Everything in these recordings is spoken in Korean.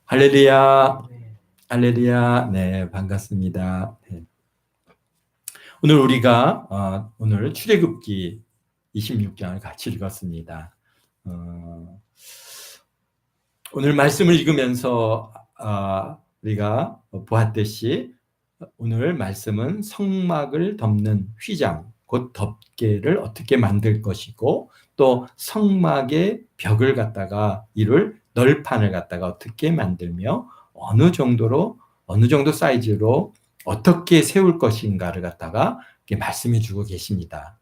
할렐루야, 할렐루야. 네, 반갑습니다. 네. 오늘 우리가 오늘 출애굽기 26장을 같이 읽었습니다. 오늘 말씀을 읽으면서 우리가 보았듯이 오늘 말씀은 성막을 덮는 휘장, 곧 덮개를 어떻게 만들 것이고, 또 성막의 벽을 갖다가 이룰 널판을 갖다가 어떻게 만들며 어느 정도 사이즈로 어떻게 세울 것인가를 갖다가 말씀해 주고 계십니다.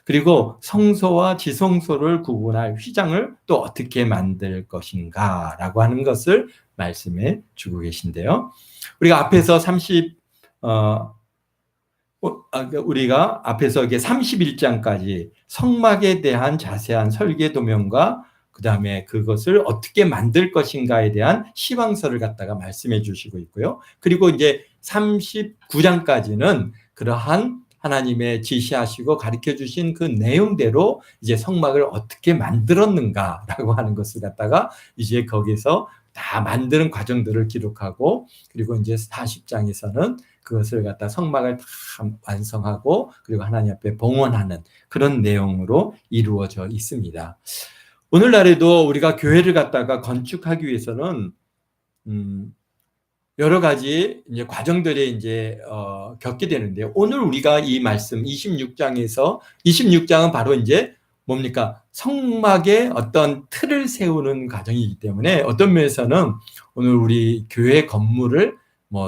그리고 성소와 지성소를 구분할 휘장을 또 어떻게 만들 것인가 라고 하는 것을 말씀해 주고 계신데요. 우리가 앞에서 우리가 앞에서 31장까지 성막에 대한 자세한 설계 도면과 그 다음에 그것을 어떻게 만들 것인가에 대한 시방서를 갖다가 말씀해 주시고 있고요. 그리고 이제 39장까지는 그러한 하나님의 지시하시고 가르쳐 주신 그 내용대로 이제 성막을 어떻게 만들었는가라고 하는 것을 갖다가 이제 거기서 다 만드는 과정들을 기록하고, 그리고 이제 40장에서는 그것을 갖다 성막을 다 완성하고 그리고 하나님 앞에 봉헌하는 그런 내용으로 이루어져 있습니다. 오늘날에도 우리가 교회를 갖다가 건축하기 위해서는 여러 가지 이제 과정들이 이제 겪게 되는데요. 오늘 우리가 이 말씀 26장은 바로 이제 뭡니까? 성막의 어떤 틀을 세우는 과정이기 때문에 어떤 면에서는 오늘 우리 교회 건물을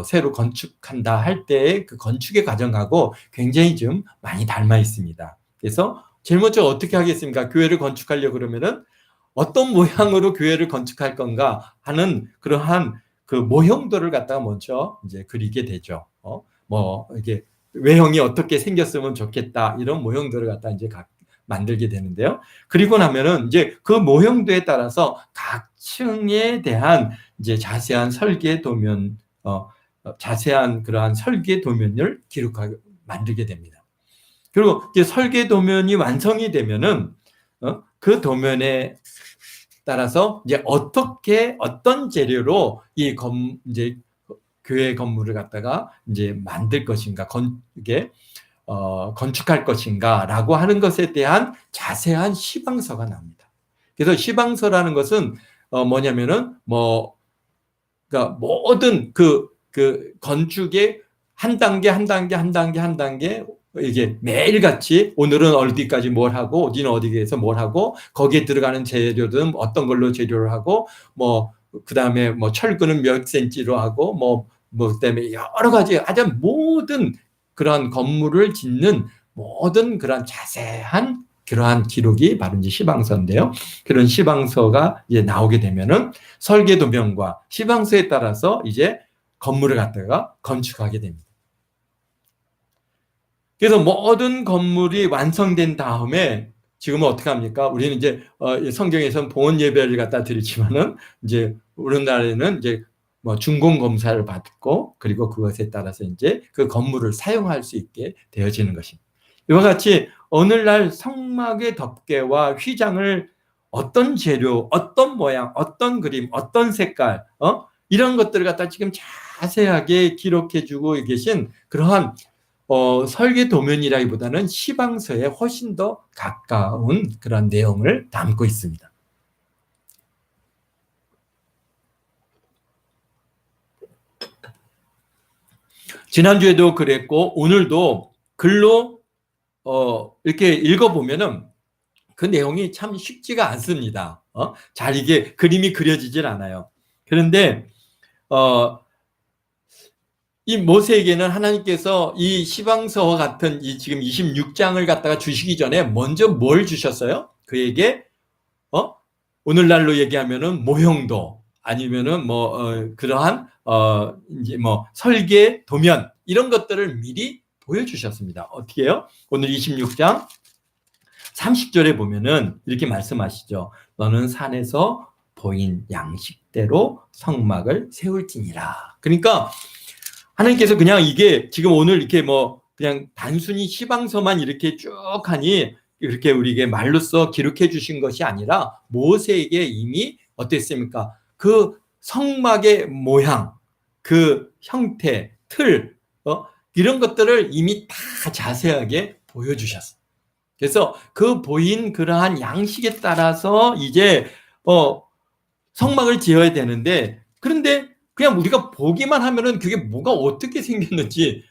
새로 건축한다 할 때의 그 건축의 과정하고 굉장히 좀 많이 닮아 있습니다. 그래서 제일 먼저 어떻게 하겠습니까? 교회를 건축하려고 그러면은 어떤 모양으로 교회를 건축할 건가 하는 그러한 그 모형들을 갖다가 먼저 이제 그리게 되죠. 이게 외형이 어떻게 생겼으면 좋겠다 이런 모형들을 갖다 이제 만들게 되는데요. 그리고 나면은 이제 그 모형도에 따라서 각 층에 대한 이제 자세한 설계 도면, 자세한 그러한 설계 도면을 기록하게 만들게 됩니다. 그리고 이제 설계 도면이 완성이 되면은 그 도면에 따라서 이제 어떤 재료로 이제 교회 건물을 갖다가 이제 만들 것인가, 건축할 것인가라고 하는 것에 대한 자세한 시방서가 나옵니다. 그래서 시방서라는 것은 뭐냐면은 그러니까 모든 그 건축의 한 단계 이게 매일같이 오늘은 어디까지 뭘 하고 어디는 어디에서 뭘 하고 거기에 들어가는 재료든 어떤 걸로 재료를 하고 그다음에 철근은 몇 센치로 하고 그다음에 여러 가지 아주 모든 그런 건물을 짓는 모든 그런 자세한 그러한 기록이 바로 이제 시방서인데요. 그런 시방서가 이제 나오게 되면은 설계 도면과 시방서에 따라서 이제 건물을 갖다가 건축하게 됩니다. 그래서 모든 건물이 완성된 다음에 지금은 어떻게 합니까? 우리는 이제 성경에서는 봉헌 예배를 갖다 드리지만은 이제 우리나라에는 이제 준공 검사를 받고 그리고 그것에 따라서 이제 그 건물을 사용할 수 있게 되어지는 것입니다. 이와 같이 오늘날 성막의 덮개와 휘장을 어떤 재료, 어떤 모양, 어떤 그림, 어떤 색깔, 이런 것들을 갖다 지금 자세하게 기록해주고 계신 그러한 설계 도면이라기보다는 시방서에 훨씬 더 가까운 그런 내용을 담고 있습니다. 지난주에도 그랬고 오늘도 글로 이렇게 읽어보면은 그 내용이 참 쉽지가 않습니다. 잘 이게 그림이 그려지질 않아요. 그런데 이 모세에게는 하나님께서 이 시방서와 같은 이 지금 26장을 갖다가 주시기 전에 먼저 뭘 주셨어요? 그에게 오늘날로 얘기하면은 모형도 아니면은 그러한 이제 설계 도면 이런 것들을 미리 보여주셨습니다. 어떻게 해요? 오늘 26장 30절에 보면은 이렇게 말씀하시죠. 너는 산에서 보인 양식대로 성막을 세울지니라. 그러니까 하나님께서 그냥 이게 지금 오늘 이렇게 그냥 단순히 시방서만 이렇게 쭉 하니 이렇게 우리에게 말로써 기록해 주신 것이 아니라 모세에게 이미 어땠습니까? 그 성막의 모양, 그 형태, 틀, 이런 것들을 이미 다 자세하게 보여주셨어요. 그래서 그 보인 그러한 양식에 따라서 이제 성막을 지어야 되는데, 그런데 그냥 우리가 보기만 하면은 그게 뭐가 어떻게 생겼는지,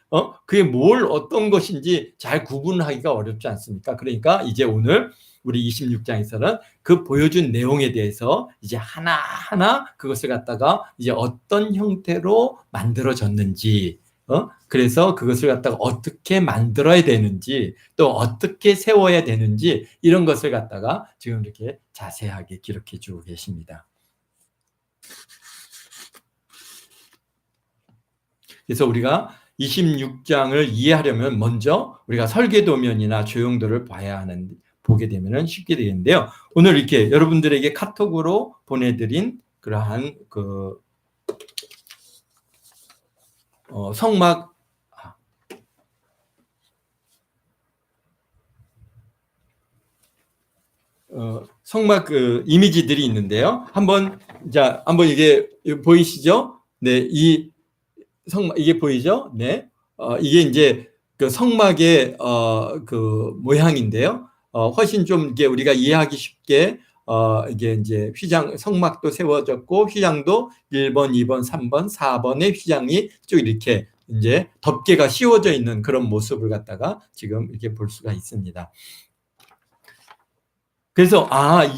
그게 뭘 어떤 것인지 잘 구분하기가 어렵지 않습니까? 그러니까 이제 오늘 우리 26장에서는 그 보여준 내용에 대해서 이제 하나하나 그것을 갖다가 이제 어떤 형태로 만들어졌는지, 그래서 그것을 갖다가 어떻게 만들어야 되는지, 또 어떻게 세워야 되는지, 이런 것을 갖다가 지금 이렇게 자세하게 기록해 주고 계십니다. 그래서 우리가 26장을 이해하려면 먼저 우리가 설계도면이나 조형도를 보게 되면 쉽게 되겠는데요. 오늘 이렇게 여러분들에게 카톡으로 보내드린 그러한 성막 성막 이미지들이 있는데요. 한번 이게 보이시죠? 네, 이 성막 이게 보이죠? 네, 이게 이제 그 성막의 그 모양인데요. 훨씬 좀 이게 우리가 이해하기 쉽게 이게 이제 성막도 세워졌고 휘장도 1번, 2번, 3번, 4번의 휘장이 쭉 이렇게 이제 덮개가 씌워져 있는 그런 모습을 갖다가 지금 이렇게 볼 수가 있습니다. 그래서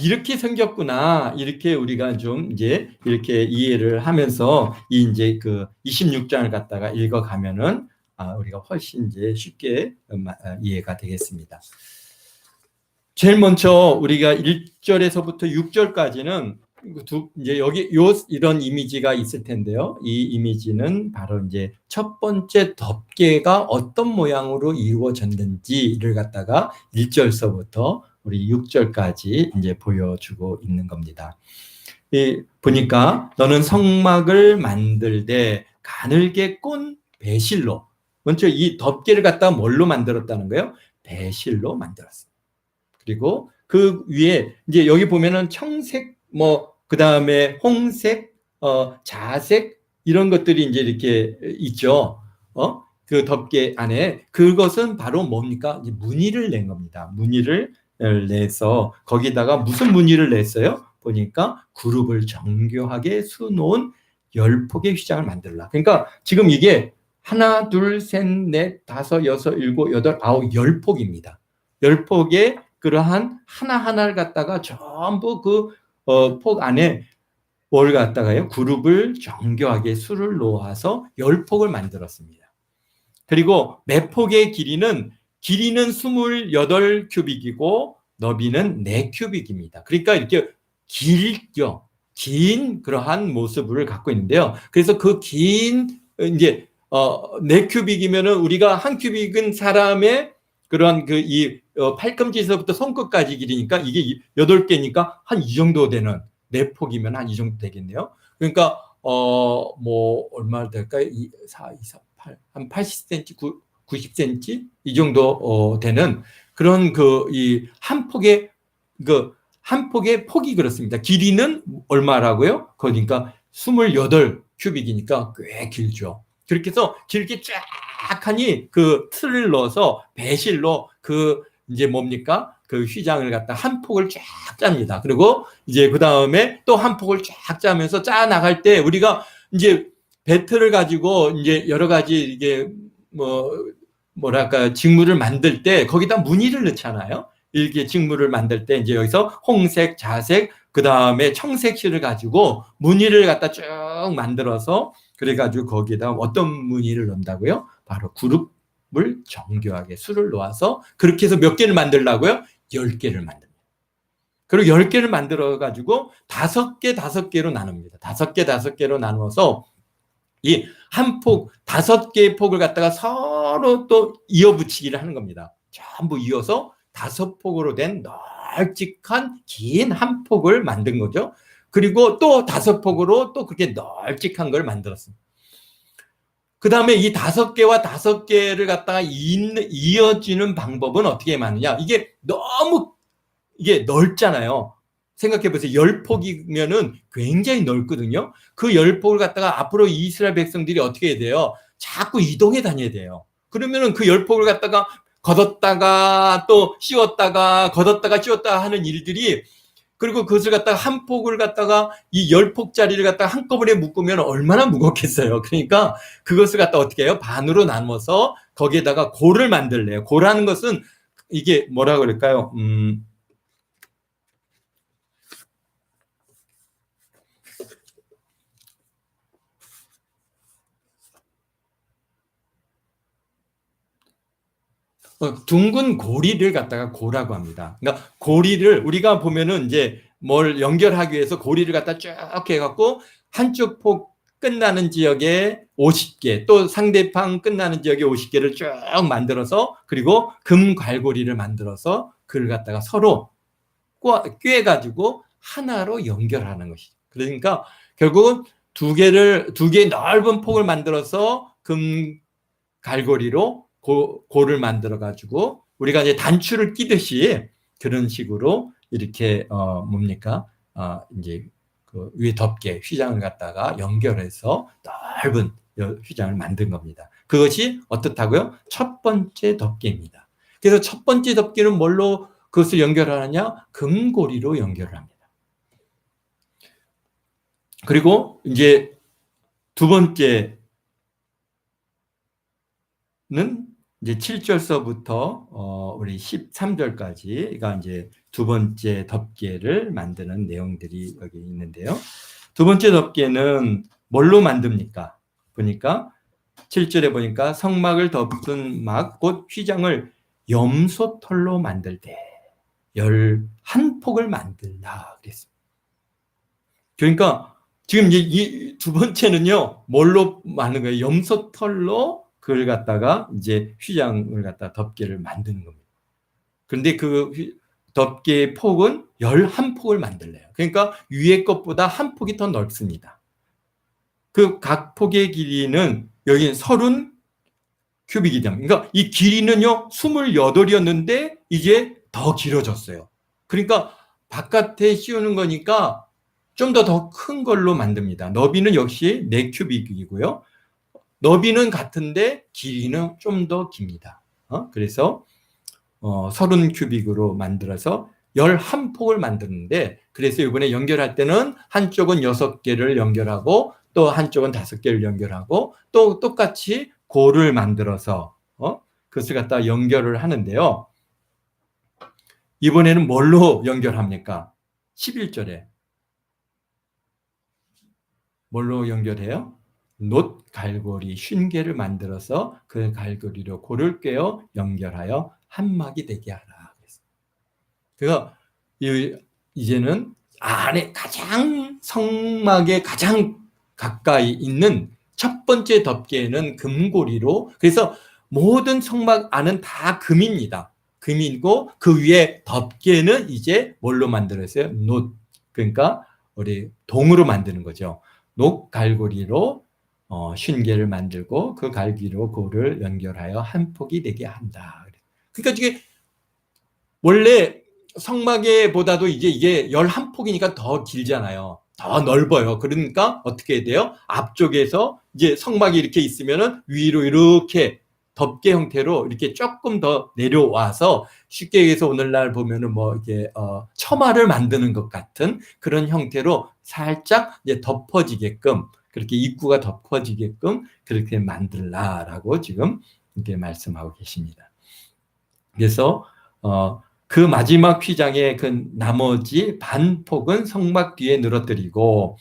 이렇게 생겼구나, 이렇게 우리가 좀 이제 이렇게 이해를 하면서 이제 그 26장을 갖다가 읽어가면은 우리가 훨씬 이제 쉽게 이해가 되겠습니다. 제일 먼저 우리가 1절에서부터 6절까지는 이제 여기 이런 이미지가 있을 텐데요. 이 이미지는 바로 이제 첫 번째 덮개가 어떤 모양으로 이루어졌는지를 갖다가 1절서부터 우리 6절까지 이제 보여주고 있는 겁니다. 보니까 너는 성막을 만들되 가늘게 꼰 배실로, 먼저 이 덮개를 갖다가 뭘로 만들었다는 거예요? 배실로 만들었어요. 그리고 그 위에 이제 여기 보면은 청색, 그 다음에 홍색, 자색, 이런 것들이 이제 이렇게 있죠. 그 덮개 안에. 그것은 바로 뭡니까? 이제 무늬를 낸 겁니다. 무늬를 내서 거기다가 무슨 무늬를 냈어요? 보니까 그룹을 정교하게 수놓은 10폭의 휘장을 만들라. 그러니까 지금 이게 하나, 둘, 셋, 넷, 다섯, 여섯, 일곱, 여덟, 아홉, 10폭입니다. 10폭의 그러한 하나하나를 갖다가 전부 그 폭 안에 뭘 갖다가요? 그룹을 정교하게 수를 놓아서 10폭을 만들었습니다. 그리고 매 폭의 길이는 28큐빅이고 너비는 4큐빅입니다. 그러니까 이렇게 긴 그러한 모습을 갖고 있는데요. 그래서 그 긴 이제 4큐빅이면은 우리가 한 큐빅은 사람의 그런 이 팔꿈치에서부터 손끝까지 길이니까 이게 8개니까 한 이 정도 되는 4폭이면 한 이 정도 되겠네요. 그러니까 얼마 될까요? 4, 2, 4, 8, 한 80cm, 90cm 이 정도 되는 그런 이 한 폭의 한 폭의 폭이 그렇습니다. 길이는 얼마라고요? 그러니까 28큐빅이니까 꽤 길죠. 그렇게 해서 길게 쫙 하니 그 틀을 넣어서 배실로 이제 뭡니까? 그 휘장을 갖다 한 폭을 쫙 짭니다. 그리고 이제 그 다음에 또 한 폭을 쫙 짜면서 짜 나갈 때 우리가 이제 배틀을 가지고 이제 여러 가지 이게 뭐랄까 직물을 만들 때 거기다 무늬를 넣잖아요. 이렇게 직물을 만들 때 이제 여기서 홍색, 자색, 그 다음에 청색 실을 가지고 무늬를 갖다 쭉 만들어서 그래가지고 거기에다 어떤 무늬를 넣는다고요? 바로 그룹을 정교하게 수를 놓아서 그렇게 해서 몇 개를 만들라고요? 10개를 만듭니다. 그리고 10개를 만들어가지고 5개로 나눕니다. 5개로 나누어서 이 한 폭, 5개의 폭을 갖다가 서로 또 이어붙이기를 하는 겁니다. 전부 이어서 5폭으로 된 널찍한 긴 한 폭을 만든 거죠. 그리고 또 5폭으로 또 그렇게 널찍한 걸 만들었습니다. 그 다음에 이 5개와 5개를 갖다가 이어지는 방법은 어떻게 하느냐? 이게 너무 이게 넓잖아요. 생각해 보세요. 10폭이면은 굉장히 넓거든요. 그 10폭을 갖다가 앞으로 이스라엘 백성들이 어떻게 해야 돼요? 자꾸 이동해 다녀야 돼요. 그러면은 그 10폭을 갖다가 걷었다가 또 씌웠다가 걷었다가 씌웠다가 하는 일들이, 그리고 그것을 갖다가 한 폭을 갖다가 이 10폭짜리를 갖다가 한꺼번에 묶으면 얼마나 무겁겠어요. 그러니까 그것을 갖다가 어떻게 해요? 반으로 나눠서 거기에다가 골을 만들래요. 골하는 것은 이게 뭐라 그럴까요? 둥근 고리를 갖다가 고라고 합니다. 그러니까 고리를 우리가 보면은 이제 뭘 연결하기 위해서 고리를 갖다 쭉 해갖고 한쪽 폭 끝나는 지역에 50개, 또 상대방 끝나는 지역에 50개를 쭉 만들어서, 그리고 금 갈고리를 만들어서 그걸 갖다가 서로 꿰가지고 하나로 연결하는 것이죠. 그러니까 결국은 두 개의 넓은 폭을 만들어서 금 갈고리로 고를 만들어 가지고 우리가 이제 단추를 끼듯이 그런 식으로 이렇게 뭡니까? 이제 그 위에 덮개 휘장을 갖다가 연결해서 넓은 휘장을 만든 겁니다. 그것이 어떻다고요? 첫 번째 덮개입니다. 그래서 첫 번째 덮개는 뭘로 그것을 연결하느냐? 금고리로 연결을 합니다. 그리고 이제 두 번째는 이제 7절서부터 우리 13절까지가 이제 두 번째 덮개를 만드는 내용들이 여기 있는데요. 두 번째 덮개는 뭘로 만듭니까? 보니까 7절에 보니까 성막을 덮은 막 곧 휘장을 염소털로 만들 때 11폭을 만들라 그랬습니다. 그러니까 지금 이 두 번째는요, 뭘로 만든 거예요? 염소털로 그걸 갖다가 이제 휘장을 갖다 덮개를 만드는 겁니다. 그런데 그 덮개의 폭은 11폭을 만들래요. 그러니까 위에 것보다 한 폭이 더 넓습니다. 그 각 폭의 길이는 여기는 30 큐빅이죠. 그러니까 이 길이는요 28이었는데 이제 더 길어졌어요. 그러니까 바깥에 씌우는 거니까 좀 더 큰 걸로 만듭니다. 너비는 역시 4큐빅이고요. 너비는 같은데 길이는 좀 더 깁니다. 그래서 30큐빅으로 만들어서 11폭을 만드는데, 그래서 이번에 연결할 때는 한쪽은 6개를 연결하고 또 한쪽은 5개를 연결하고 또 똑같이 골을 만들어서 그것을 갖다 연결을 하는데요. 이번에는 뭘로 연결합니까? 11절에 뭘로 연결해요? 놋 갈고리 50개를 만들어서 그 갈고리로 골을 꿰어 연결하여 한막이 되게 하라. 그래서 이제는 안에 가장 성막에 가장 가까이 있는 첫 번째 덮개는 금고리로, 그래서 모든 성막 안은 다 금입니다. 금이고 그 위에 덮개는 이제 뭘로 만들었어요? 놋, 그러니까 우리 동으로 만드는 거죠. 놋 갈고리로 50개를 만들고 그 갈기로 고를 연결하여 한 폭이 되게 한다. 그러니까 이게 원래 성막에 보다도 이게 11폭이니까 더 길잖아요. 더 넓어요. 그러니까 어떻게 해야 돼요? 앞쪽에서 이제 성막이 이렇게 있으면은 위로 이렇게 덮개 형태로 이렇게 조금 더 내려와서, 쉽게 얘기해서 오늘날 보면은 뭐 이게 처마를 만드는 것 같은 그런 형태로 살짝 이제 덮어지게끔, 그렇게 입구가 덮어지게끔 그렇게 만들라라고 지금 이렇게 말씀하고 계십니다. 그래서 그 마지막 휘장의 그 나머지 반폭은 성막 뒤에 늘어뜨리고,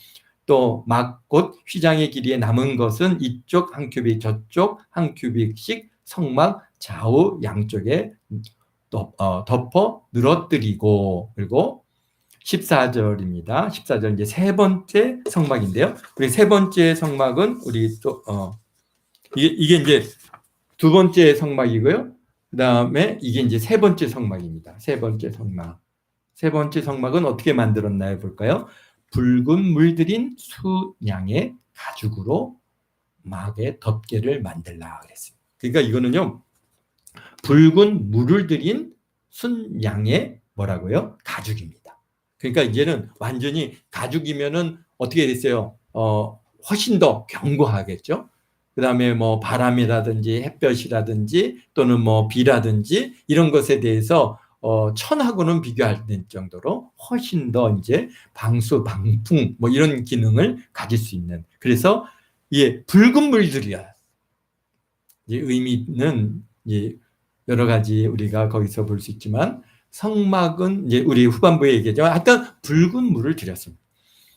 또 막 곧 휘장의 길이에 남은 것은 이쪽 한 큐빅 저쪽 한 큐빅씩 성막 좌우 양쪽에 덮어 늘어뜨리고, 그리고 14절입니다. 14절 이제 세 번째 성막인데요. 우리 세 번째 성막은 우리 또 이게 이제 두 번째 성막이고요. 그 다음에 이게 이제 세 번째 성막입니다. 세 번째 성막. 세 번째 성막은 어떻게 만들었나요? 볼까요? 붉은 물들인 순양의 가죽으로 막의 덮개를 만들라 그랬어요. 그러니까 이거는요, 붉은 물을 들인 순양의 뭐라고요? 가죽입니다. 그러니까 이제는 완전히 가죽이면은 어떻게 됐어요? 훨씬 더 견고하겠죠. 그다음에 뭐 바람이라든지 햇볕이라든지 또는 뭐 비라든지 이런 것에 대해서 천하고는 비교할 정도로 훨씬 더 이제 방수, 방풍 뭐 이런 기능을 가질 수 있는. 그래서 이게 붉은 물들이야. 이제 의미는 이제 여러 가지 우리가 거기서 볼 수 있지만 성막은 이제 우리 후반부에 얘기했지만 하여튼 붉은 물을 들였습니다.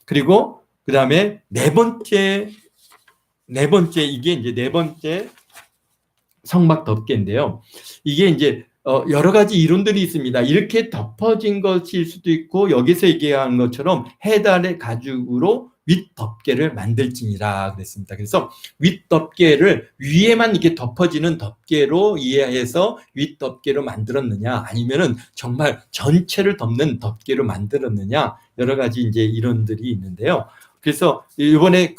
그리고 그 다음에 네 번째 이게 이제 네 번째 성막 덮개인데요. 이게 이제 여러 가지 이론들이 있습니다. 이렇게 덮어진 것일 수도 있고 여기서 얘기한 것처럼 해달의 가죽으로 윗 덮개를 만들지니라 그랬습니다. 그래서 윗 덮개를 위에만 이렇게 덮어지는 덮개로 이해해서 윗 덮개로 만들었느냐 아니면은 정말 전체를 덮는 덮개로 만들었느냐 여러 가지 이제 이론들이 있는데요. 그래서 이번에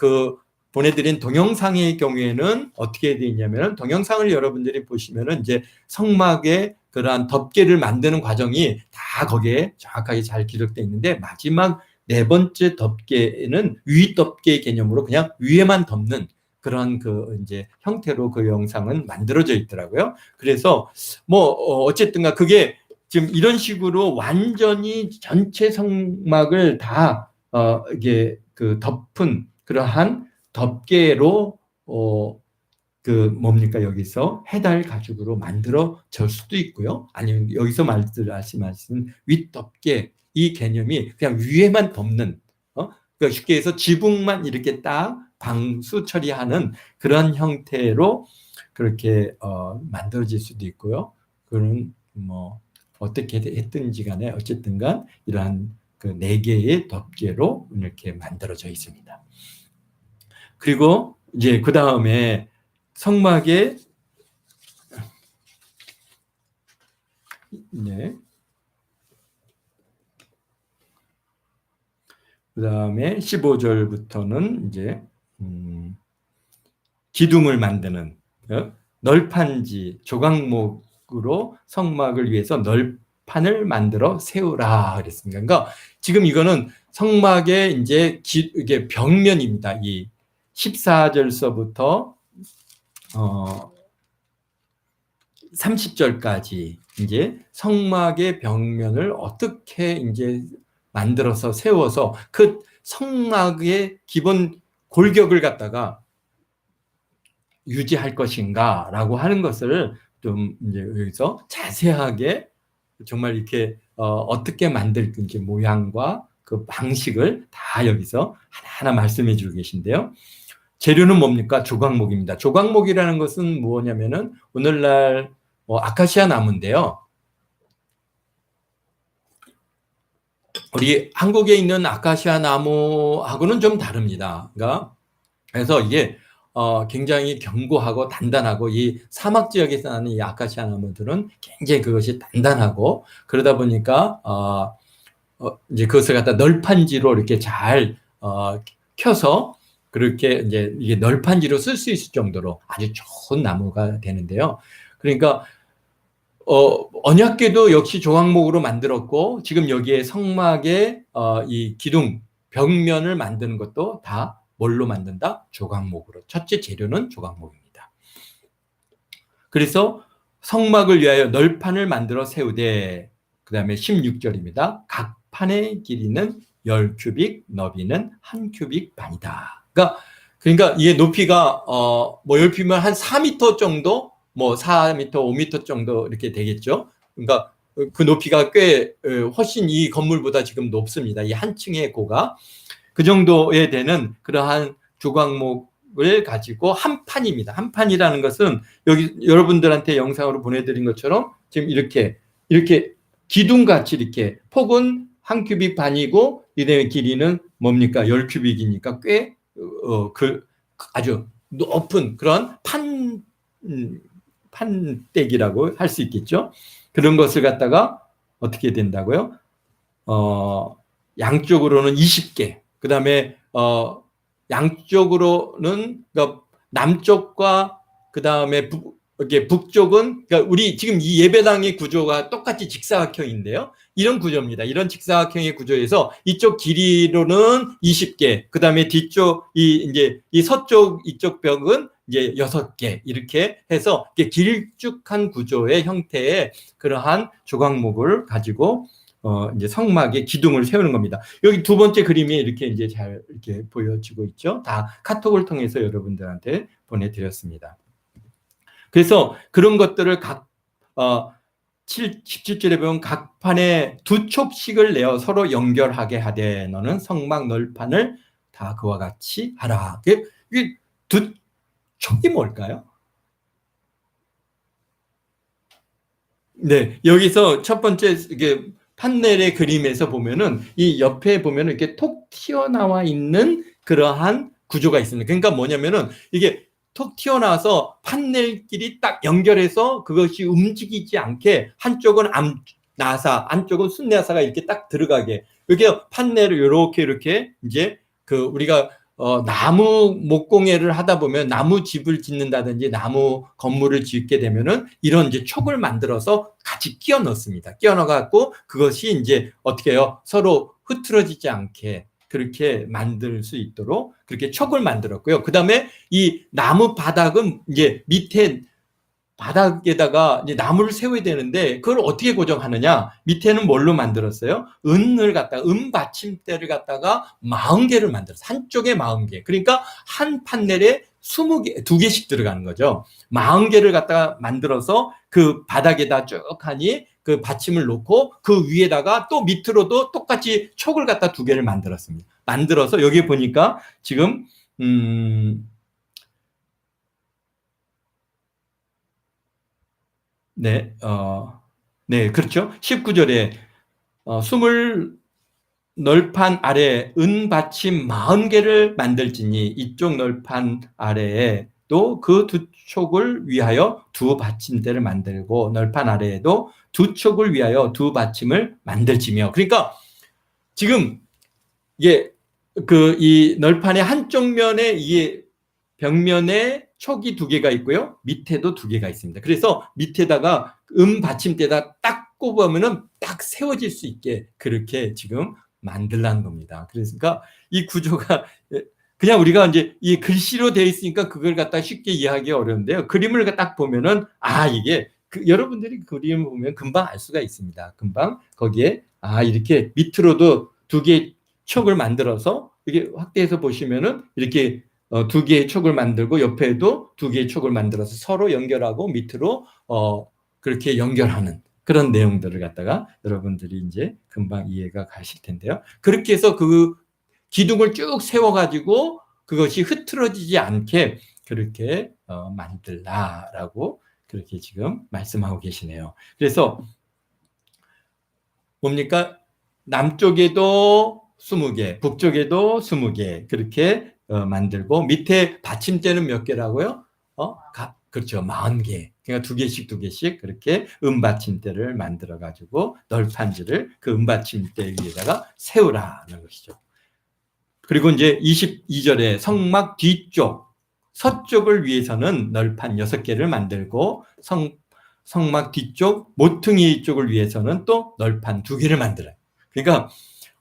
보내드린 동영상의 경우에는 어떻게 되어 있냐면 동영상을 여러분들이 보시면은 이제 성막의 그러한 덮개를 만드는 과정이 다 거기에 정확하게 잘 기록되어 있는데 마지막 네 번째 덮개는 위 덮개 개념으로 그냥 위에만 덮는 그런 이제 형태로 그 영상은 만들어져 있더라고요. 그래서 뭐 어쨌든가 그게 지금 이런 식으로 완전히 전체 성막을 다 이게 덮은 그러한 덮개로 뭡니까 여기서 해달 가죽으로 만들어질 수도 있고요. 아니면 여기서 말씀하신 윗덮개 이 개념이 그냥 위에만 덮는 그러니까 쉽게 해서 지붕만 이렇게 딱 방수 처리하는 그런 형태로 그렇게 만들어질 수도 있고요. 그런 뭐 어떻게 했든지 간에 어쨌든간 이러한 네 개의 덮개로 이렇게 만들어져 있습니다. 그리고 이제 그 다음에 성막에 네. 그 다음에 15절부터는 이제 기둥을 만드는 널판지 조각목으로 성막을 위해서 널판을 만들어 세우라 그랬습니다. 그러니까 지금 이거는 성막의 이제 이게 벽면입니다. 이 14절서부터 30절까지 이제 성막의 벽면을 어떻게 이제 만들어서 세워서 그 성막의 기본 골격을 갖다가 유지할 것인가라고 하는 것을 좀 이제 여기서 자세하게 정말 이렇게 어떻게 만들 건지 모양과 그 방식을 다 여기서 하나하나 말씀해 주고 계신데요. 재료는 뭡니까? 조각목입니다. 조각목이라는 것은 뭐냐면은 오늘날 아카시아 나무인데요. 우리 한국에 있는 아카시아 나무하고는 좀 다릅니다. 그러니까 그래서 이게 굉장히 견고하고 단단하고 이 사막 지역에서 나는 이 아카시아 나무들은 굉장히 그것이 단단하고 그러다 보니까 이제 그것을 갖다 널판지로 이렇게 잘 켜서 그렇게 이제 이게 널판지로 쓸 수 있을 정도로 아주 좋은 나무가 되는데요. 그러니까 언약궤도 역시 조각목으로 만들었고 지금 여기에 성막의 이 기둥 벽면을 만드는 것도 다 뭘로 만든다? 조각목으로. 첫째 재료는 조각목입니다. 그래서 성막을 위하여 널판을 만들어 세우되 그 다음에 16절입니다. 각 판의 길이는 10규빅, 너비는 1규빅 반이다. 그러니까 이게 높이가 뭐 넓히면 한 4m 정도, 뭐 4m, 5m 정도 이렇게 되겠죠. 그러니까 그 높이가 꽤 훨씬 이 건물보다 지금 높습니다. 이 한 층의 고가 그 정도에 되는 그러한 조각목을 가지고 한 판입니다. 한 판이라는 것은 여기 여러분들한테 영상으로 보내드린 것처럼 지금 이렇게 기둥같이 이렇게 폭은 1규빅 반이고 이의 길이는 뭡니까? 10규빅이니까 꽤 아주 높은 그런 판대기라고 할 수 있겠죠. 그런 것을 갖다가 어떻게 된다고요? 양쪽으로는 20개, 그 다음에 양쪽으로는 그러니까 남쪽과 그 다음에 이게 북쪽은, 그러니까 우리 지금 이 예배당의 구조가 똑같이 직사각형인데요. 이런 구조입니다. 이런 직사각형의 구조에서 이쪽 길이로는 20개, 그 다음에 뒤쪽, 이제 이 서쪽 이쪽 벽은 이제 6개, 이렇게 해서 길쭉한 구조의 형태의 그러한 조각목을 가지고 이제 성막에 기둥을 세우는 겁니다. 여기 두 번째 그림이 이렇게 이제 잘 이렇게 보여지고 있죠. 다 카톡을 통해서 여러분들한테 보내드렸습니다. 그래서 그런 것들을 각 17절에 보면 각 판에 2촉씩을 내어 서로 연결하게 하되 너는 성막 널판을 다 그와 같이 하라. 이게 2촉이 뭘까요? 네, 여기서 첫 번째 이게 판넬의 그림에서 보면은 이 옆에 보면은 이렇게 톡 튀어나와 있는 그러한 구조가 있습니다. 그러니까 뭐냐면은 이게 톡 튀어나와서 판넬끼리 딱 연결해서 그것이 움직이지 않게 한쪽은 나사, 한쪽은 순나사가 이렇게 딱 들어가게. 이렇게 판넬을 이렇게 이제 그 우리가 나무 목공예를 하다 보면 나무 집을 짓는다든지 나무 건물을 짓게 되면은 이런 이제 촉을 만들어서 같이 끼워 넣습니다. 끼워 넣어갖고 그것이 이제 어떻게 해요? 서로 흐트러지지 않게 그렇게 만들 수 있도록 그렇게 촉을 만들었고요. 그 다음에 이 나무 바닥은 이제 밑에 바닥에다가 이제 나무를 세워야 되는데 그걸 어떻게 고정하느냐? 밑에는 뭘로 만들었어요? 은을 갖다가 은 받침대를 갖다가 40개를 만들었어요. 한쪽에 40개. 그러니까 한 판넬에 20개, 2개씩 들어가는 거죠. 40개를 갖다가 만들어서 그 바닥에다 쭉 하니 그 받침을 놓고 그 위에다가 또 밑으로도 똑같이 촉을 갖다 2개를 만들었습니다. 만들어서 여기 보니까 지금 네, 네, 그렇죠. 19절에 스물 널판 아래 은 받침 40개를 만들지니 이쪽 널판 아래에 또 그 2촉을 위하여 2받침대를 만들고 널판 아래에도 2촉을 위하여 2받침을 만들지며 그러니까 지금 이게 그 이 널판의 한쪽 면에 이게 벽면에 촉이 2개가 있고요. 밑에도 2개가 있습니다. 그래서 밑에다가 받침대에다 딱 꼽으면은 딱 세워질 수 있게 그렇게 지금 만들라는 겁니다. 그러니까 이 구조가 그냥 우리가 이제 이 글씨로 되어 있으니까 그걸 갖다 쉽게 이해하기 어려운데요. 그림을 딱 보면은 이게 여러분들이 그림을 보면 금방 알 수가 있습니다. 금방 거기에 이렇게 밑으로도 2개의 촉을 만들어서 이게 확대해서 보시면은 이렇게 2개의 촉을 만들고 옆에도 2개의 촉을 만들어서 서로 연결하고 밑으로 그렇게 연결하는 그런 내용들을 갖다가 여러분들이 이제 금방 이해가 가실 텐데요. 그렇게 해서 그 기둥을 쭉 세워가지고 그것이 흐트러지지 않게 그렇게 만들라라고 그렇게 지금 말씀하고 계시네요. 그래서 뭡니까? 남쪽에도 20개, 북쪽에도 20개 그렇게 만들고 밑에 받침대는 몇 개라고요? 그렇죠. 40개. 그러니까 2개씩 그렇게 받침대를 만들어 가지고 널판지를 그 받침대 위에다가 세우라는 것이죠. 그리고 이제 22절에 성막 뒤쪽 서쪽을 위해서는 널판 6개를 만들고 성막 뒤쪽 모퉁이 쪽을 위해서는 또 널판 2개를 만들어요. 그러니까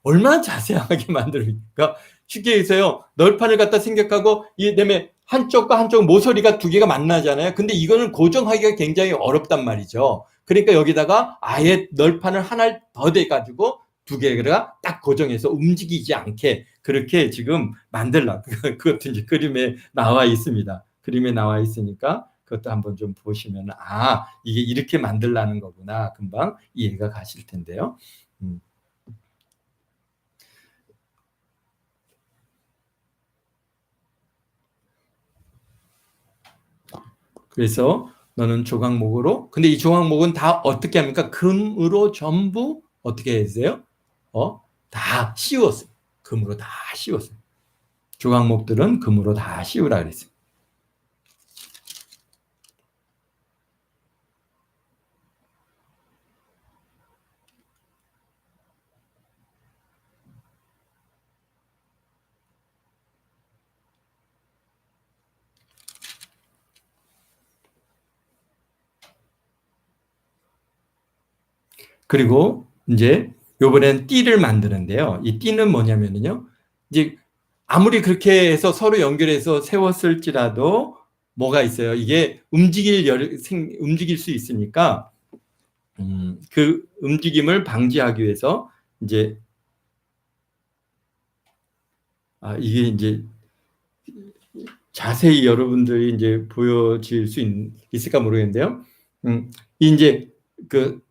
얼마나 자세하게 만들니까 쉽게 해서요. 널판을 갖다 생각하고 이다음에 한쪽과 한쪽 모서리가 2개가 만나잖아요. 근데 이거는 고정하기가 굉장히 어렵단 말이죠. 그러니까 여기다가 아예 널판을 하나 더 대가지고 2개가 딱 고정해서 움직이지 않게 그렇게 지금 만들라. 그것도 이제 그림에 나와 있습니다. 그림에 나와 있으니까 그것도 한번 좀 보시면 이게 이렇게 만들라는 거구나. 금방 이해가 가실 텐데요. 그래서 너는 조각목으로 근데 이 조각목은 다 어떻게 합니까? 금으로 전부 어떻게 했어요? 다 씌웠어요. 금으로 다 씌웠어요. 조각목들은 금으로 다 씌우라 그랬어요. 그리고 이제 요번엔 띠를 만드는데요. 이 띠는 뭐냐면요. 이제 아무리 그렇게 해서 서로 연결해서 세웠을지라도 뭐가 있어요. 이게 움직일 수 있으니까 그 움직임을 방지하기 위해서 이제 이게 이제 자세히 여러분들이 이제 보여질 수 있을까 모르겠는데요. 이제 그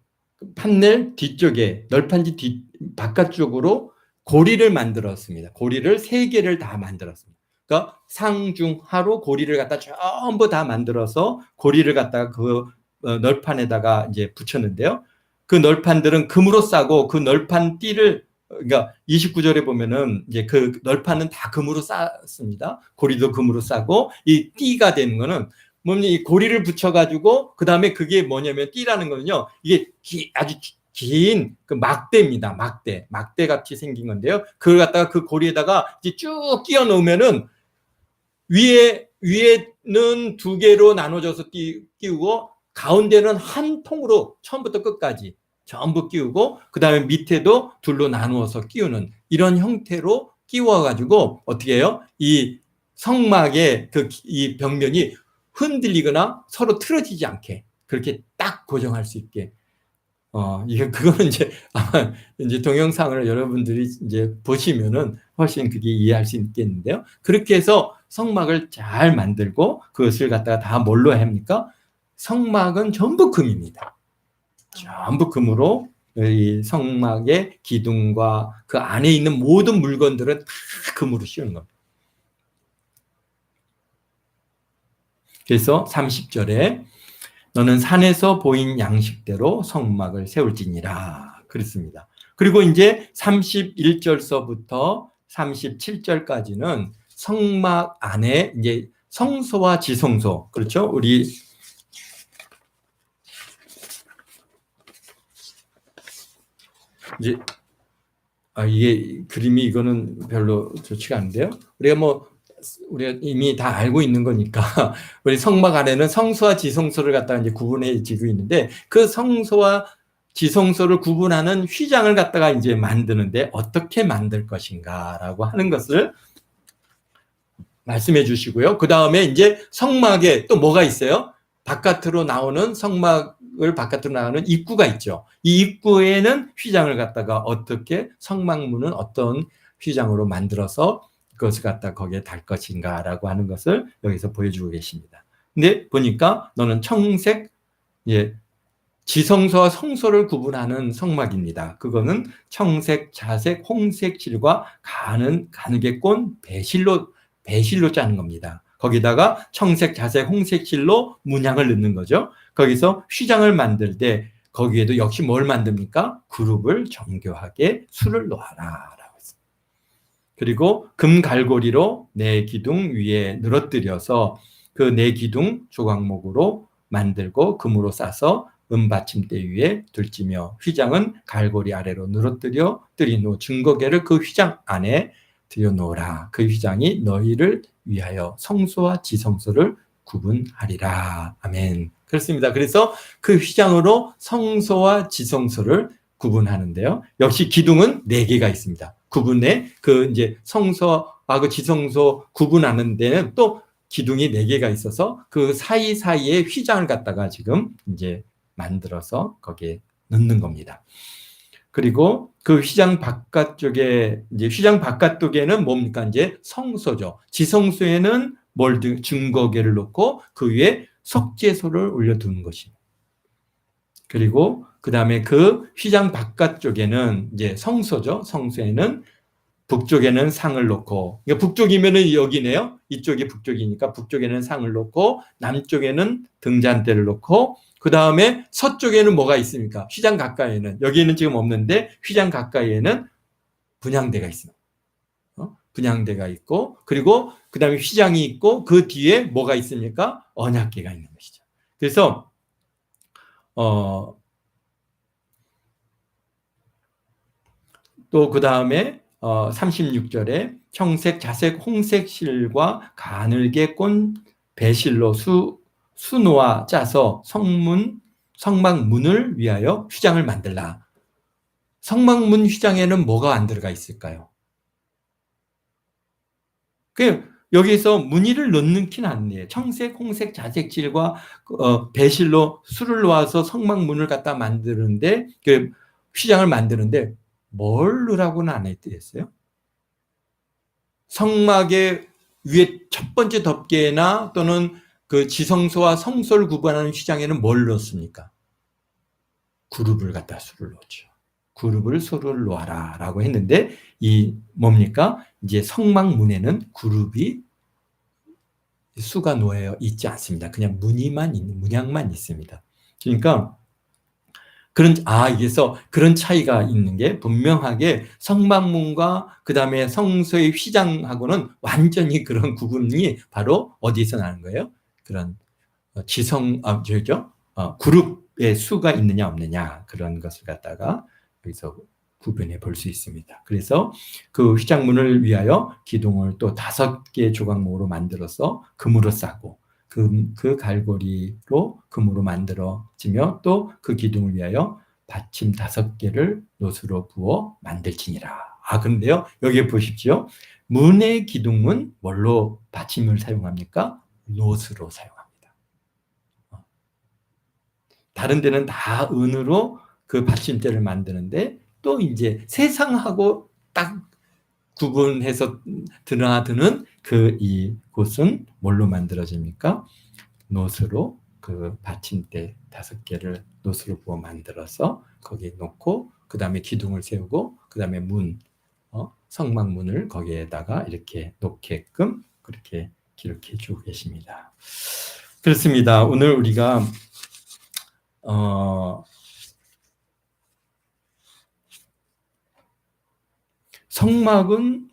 판넬 뒤쪽에 널판지 바깥쪽으로 고리를 만들었습니다. 고리를 3개를 다 만들었습니다. 그러니까 상중하로 고리를 갖다 전부 다 만들어서 고리를 갖다가 그 널판에다가 이제 붙였는데요. 그 널판들은 금으로 싸고 그 널판 띠를 그러니까 29절에 보면은 이제 그 널판은 다 금으로 쌌습니다. 고리도 금으로 싸고 이 띠가 되는 거는 뭐냐 이 고리를 붙여가지고 그 다음에 그게 뭐냐면 띠라는 거는요 이게 아주 긴 그 막대입니다. 막대 같이 생긴 건데요. 그걸 갖다가 그 고리에다가 이제 쭉 끼워 넣으면은 위에는 2개로 나눠져서 끼우고 가운데는 한 통으로 처음부터 끝까지 전부 끼우고 그 다음에 밑에도 둘로 나누어서 끼우는 이런 형태로 끼워가지고 어떻게 해요? 이 성막의 이 벽면이 흔들리거나 서로 틀어지지 않게 그렇게 딱 고정할 수 있게 그거는 이제 아마 이제 동영상을 여러분들이 이제 보시면은 훨씬 그게 이해할 수 있겠는데요. 그렇게 해서 성막을 잘 만들고 그것을 갖다가 다 뭘로 합니까? 성막은 전부 금입니다. 전부 금으로 이 성막의 기둥과 그 안에 있는 모든 물건들은 다 금으로 씌우는 겁니다. 그래서 30절에 너는 산에서 보인 양식대로 성막을 세울지니라 그랬습니다. 그리고 이제 31절서부터 37절까지는 성막 안에 이제 성소와 지성소 그렇죠? 우리 이제 이게 그림이 이거는 별로 좋지가 않은데요. 우리가 이미 다 알고 있는 거니까 우리 성막 안에는 성소와 지성소를 갖다가 이제 구분해지고 있는데 그 성소와 지성소를 구분하는 휘장을 갖다가 이제 만드는데 어떻게 만들 것인가라고 하는 것을 말씀해 주시고요. 그 다음에 이제 성막에 또 뭐가 있어요? 바깥으로 나오는 성막을 바깥으로 나오는 입구가 있죠. 이 입구에는 휘장을 갖다가 어떻게 성막문은 어떤 휘장으로 만들어서 그것을 갖다 거기에 달 것인가라고 하는 것을 여기서 보여주고 계십니다. 근데 보니까 너는 청색, 지성소와 성소를 구분하는 성막입니다. 그거는 청색, 자색, 홍색 실과 가늘게 꼰 배실로 짜는 겁니다. 거기다가 청색, 자색, 홍색 실로 문양을 넣는 거죠. 거기서 휘장을 만들 때 거기에도 역시 뭘 만듭니까? 그룹을 정교하게 수를 놓아라. 그리고 금 갈고리로 네 기둥 위에 늘어뜨려서 그 네 기둥 조각목으로 만들고 금으로 싸서 은받침대 위에 둘지며 휘장은 갈고리 아래로 늘어뜨려 들인 후 증거계를 그 휘장 안에 들여놓으라. 그 휘장이 너희를 위하여 성소와 지성소를 구분하리라. 아멘. 그렇습니다. 그래서 그 휘장으로 성소와 지성소를 구분하는데요. 역시 기둥은 4개가 있습니다. 구분에 이제 성소하고 지성소 구분하는 데는 또 기둥이 4개가 있어서 그 사이사이에 휘장을 갖다가 지금 이제 만들어서 거기에 넣는 겁니다. 그리고 그 휘장 바깥쪽에는 뭡니까? 이제 성소죠. 지성소에는 증거계를 놓고 그 위에 석재소를 올려두는 것입니다. 그리고 그 다음에 그 휘장 바깥쪽에는 이제 성소죠. 성소에는 북쪽에는 상을 놓고, 그러니까 북쪽이면은 여기네요. 이쪽이 북쪽이니까 북쪽에는 상을 놓고, 남쪽에는 등잔대를 놓고, 그 다음에 서쪽에는 뭐가 있습니까? 휘장 가까이에는, 여기에는 지금 없는데, 휘장 가까이에는 분향대가 있습니다. 분향대가 있고, 그리고 그 다음에 휘장이 있고, 그 뒤에 뭐가 있습니까? 언약궤가 있는 것이죠. 그래서, 또 그 다음에 36절에 청색, 자색, 홍색 실과 가늘게 꼰 배실로 수놓아 짜서 성막 문을 위하여 휘장을 만들라. 성막문 휘장에는 뭐가 안 들어가 있을까요? 여기서 무늬를 넣는 않네요. 청색, 홍색, 자색질과 배실로 술을 놓아서 성막문을 갖다 만드는데, 그 휘장을 만드는데 뭘 넣으라고는 안 했어요? 성막의 위에 첫 번째 덮개나 또는 그 지성소와 성소를 구분하는 휘장에는 뭘 넣습니까? 그룹을 갖다 술을 놓죠. 그룹을 술을 놓아라 라고 했는데, 이 뭡니까? 이제 성막문에는 그룹이 수가 놓여 있지 않습니다. 그냥 문양만 있습니다. 그러니까 그래서 그런 차이가 있는 게 분명하게 성막문과 그 다음에 성소의 휘장하고는 완전히 그런 구분이 바로 어디서 나는 거예요? 그런 그룹의 수가 있느냐 없느냐 그런 것을 갖다가 여기서 구분해 볼 수 있습니다. 그래서 그 휘장문을 위하여 기둥을 또 5개 조각목으로 만들어서 금으로 싸고 그 갈고리로 금으로 만들어지며 또 그 기둥을 위하여 받침 5개를 놋으로 부어 만들지니라. 그런데요, 여기 보십시오. 문의 기둥은 뭘로 받침을 사용합니까? 놋으로 사용합니다. 다른 데는 다 은으로 그 받침대를 만드는데, 또 이제 세상하고 딱 구분해서 드나드는 이 곳은 뭘로 만들어집니까? 놋으로 그 받침대 5개를 놋으로 부어 만들어서 거기에 놓고 그 다음에 기둥을 세우고 그 다음에 성막문을 거기에다가 이렇게 놓게끔 그렇게 기록해 주고 계십니다. 그렇습니다. 오늘 우리가 성막은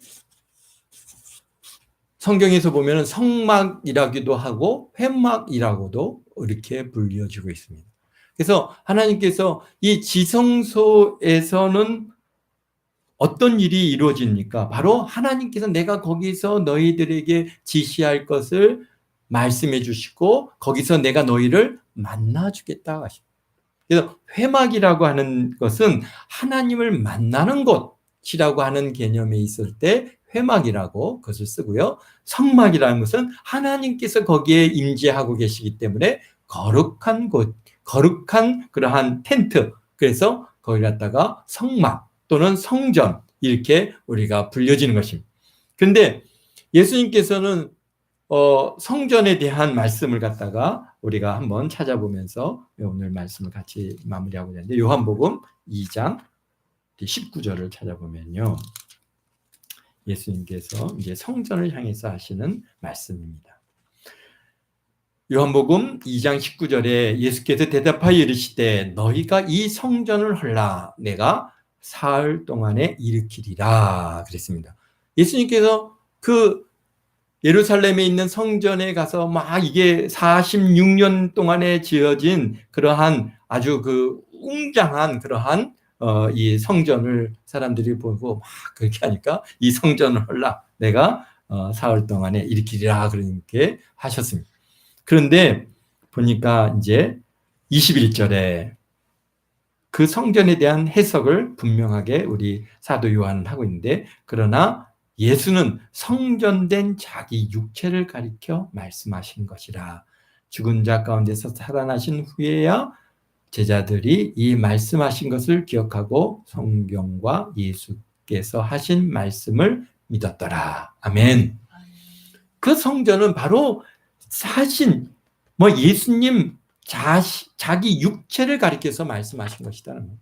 성경에서 보면 성막이라기도 하고 회막이라고도 이렇게 불려지고 있습니다. 그래서 하나님께서 이 지성소에서는 어떤 일이 이루어집니까? 바로 하나님께서 내가 거기서 너희들에게 지시할 것을 말씀해 주시고 거기서 내가 너희를 만나 주겠다 하십니다. 그래서 회막이라고 하는 것은 하나님을 만나는 곳이라고 하는 개념에 있을 때 회막이라고 그것을 쓰고요. 성막이라는 것은 하나님께서 거기에 임재하고 계시기 때문에 거룩한 곳, 거룩한 그러한 텐트, 그래서 거기 갖다가 성막 또는 성전 이렇게 우리가 불려지는 것입니다. 그런데 예수님께서는 성전에 대한 말씀을 갖다가 우리가 한번 찾아보면서 오늘 말씀을 같이 마무리하고자 하는데, 요한복음 2장 19절을 찾아보면요, 예수님께서 이제 성전을 향해서 하시는 말씀입니다. 요한복음 2장 19절에 예수께서 대답하여 이르시되 너희가 이 성전을 헐라 내가 사흘 동안에 일으키리라 그랬습니다. 예수님께서 그 예루살렘에 있는 성전에 가서 막 이게 46년 동안에 지어진 그러한 아주 그 웅장한 그러한 이 성전을 사람들이 보고 막 그렇게 하니까 이 성전을 헐라 내가 사흘 동안에 일으키리라 그렇게 하셨습니다. 그런데 보니까 이제 21절에 그 성전에 대한 해석을 분명하게 우리 사도 요한은 하고 있는데, 그러나 예수는 성전된 자기 육체를 가리켜 말씀하신 것이라. 죽은 자 가운데서 살아나신 후에야 제자들이 이 말씀하신 것을 기억하고 성경과 예수께서 하신 말씀을 믿었더라. 아멘. 그 성전은 바로 예수님 자기 육체를 가리켜서 말씀하신 것이다는 거예요.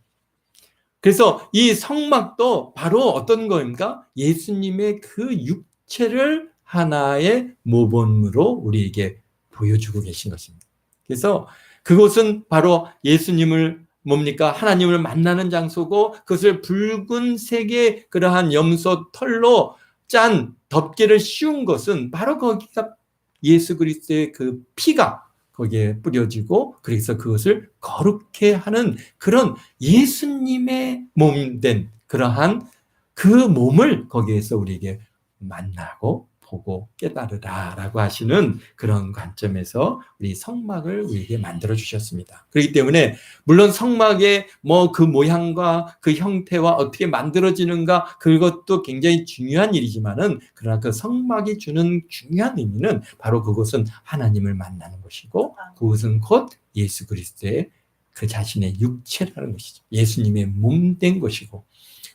그래서 이 성막도 바로 어떤 거입니까? 예수님의 그 육체를 하나의 모범으로 우리에게 보여주고 계신 것입니다. 그래서 그곳은 바로 예수님을 하나님을 만나는 장소고, 그것을 붉은색의 그러한 염소 털로 짠 덮개를 씌운 것은 바로 거기가 예수 그리스도의 그 피가 거기에 뿌려지고, 그래서 그것을 거룩해 하는 그런 예수님의 몸 된 그러한 그 몸을 거기에서 우리에게 만나고 보고 깨달으라 라고 하시는 그런 관점에서 우리 성막을 우리에게 만들어 주셨습니다. 그렇기 때문에 물론 성막의 뭐 그 모양과 그 형태와 어떻게 만들어지는가 그것도 굉장히 중요한 일이지만은 그러나 그 성막이 주는 중요한 의미는 바로 그것은 하나님을 만나는 것이고 그것은 곧 예수 그리스도의 그 자신의 육체라는 것이죠. 예수님의 몸 된 것이고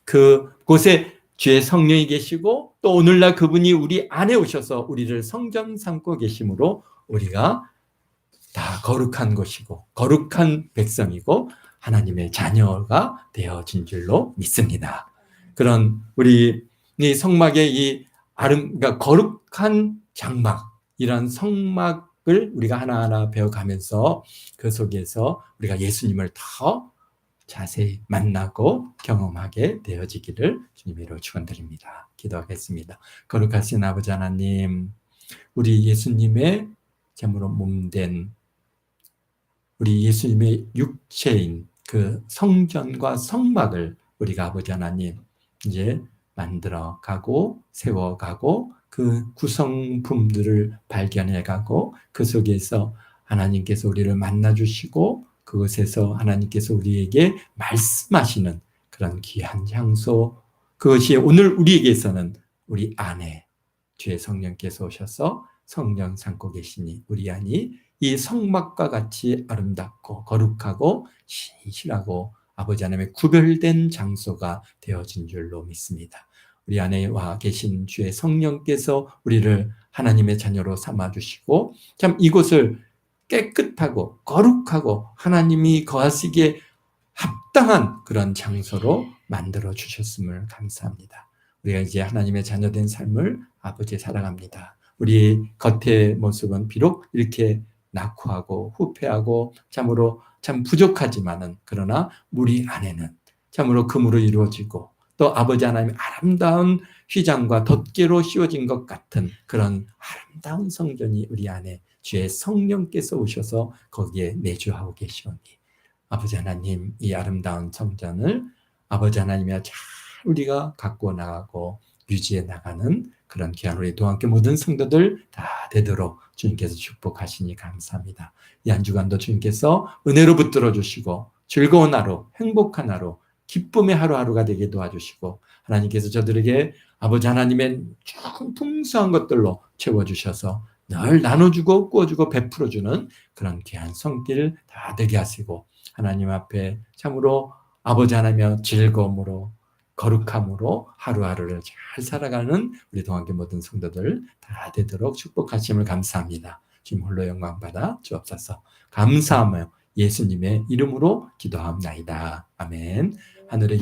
그곳에 주의 성령이 계시고 또 오늘날 그분이 우리 안에 오셔서 우리를 성전 삼고 계심으로 우리가 다 거룩한 것이고 거룩한 백성이고 하나님의 자녀가 되어진 줄로 믿습니다. 그런 우리 성막의 이 그러니까 거룩한 장막, 이런 성막을 우리가 하나하나 배워가면서 그 속에서 우리가 예수님을 더 자세히 만나고 경험하게 되어지기를 주님으로 축원드립니다. 기도하겠습니다. 거룩하신 아버지 하나님, 우리 예수님의 참으로 몸된 우리 예수님의 육체인 그 성전과 성막을 우리가 아버지 하나님 이제 만들어가고 세워가고 그 구성품들을 발견해가고 그 속에서 하나님께서 우리를 만나주시고 그것에서 하나님께서 우리에게 말씀하시는 그런 귀한 향소, 그것이 오늘 우리에게서는 우리 안에 주의 성령께서 오셔서 성령 삼고 계시니 우리 안이 이 성막과 같이 아름답고 거룩하고 신실하고 아버지 하나님의 구별된 장소가 되어진 줄로 믿습니다. 우리 안에 와 계신 주의 성령께서 우리를 하나님의 자녀로 삼아주시고 참 이곳을 깨끗하고 거룩하고 하나님이 거하시기에 합당한 그런 장소로 만들어 주셨음을 감사합니다. 우리가 이제 하나님의 자녀된 삶을 아버지 살아갑니다. 우리 겉의 모습은 비록 이렇게 낙후하고 후패하고 참으로 참 부족하지만은 그러나 우리 안에는 참으로 금으로 이루어지고 또 아버지 하나님의 아름다운 휘장과 덮개로 씌워진 것 같은 그런 아름다운 성전이 우리 안에 주의 성령께서 오셔서 거기에 내주하고 계시오니 아버지 하나님 이 아름다운 성전을 아버지 하나님이야 잘 우리가 갖고 나가고 유지해 나가는 그런 귀한 우리 또 함께 모든 성도들 다 되도록 주님께서 축복하시니 감사합니다. 이 한 주간도 주님께서 은혜로 붙들어 주시고 즐거운 하루, 행복한 하루, 기쁨의 하루하루가 되게 도와주시고 하나님께서 저들에게 아버지 하나님의 참 풍성한 것들로 채워주셔서 늘 나눠주고 꾸어주고 베풀어주는 그런 귀한 손길 다 되게 하시고 하나님 앞에 참으로 아버지 하나님의 즐거움으로 거룩함으로 하루하루를 잘 살아가는 우리 동안교 모든 성도들 다 되도록 축복하심을 감사합니다. 주님 홀로 영광 받아 주옵소서. 감사하며 예수님의 이름으로 기도합나이다. 아멘. 하늘에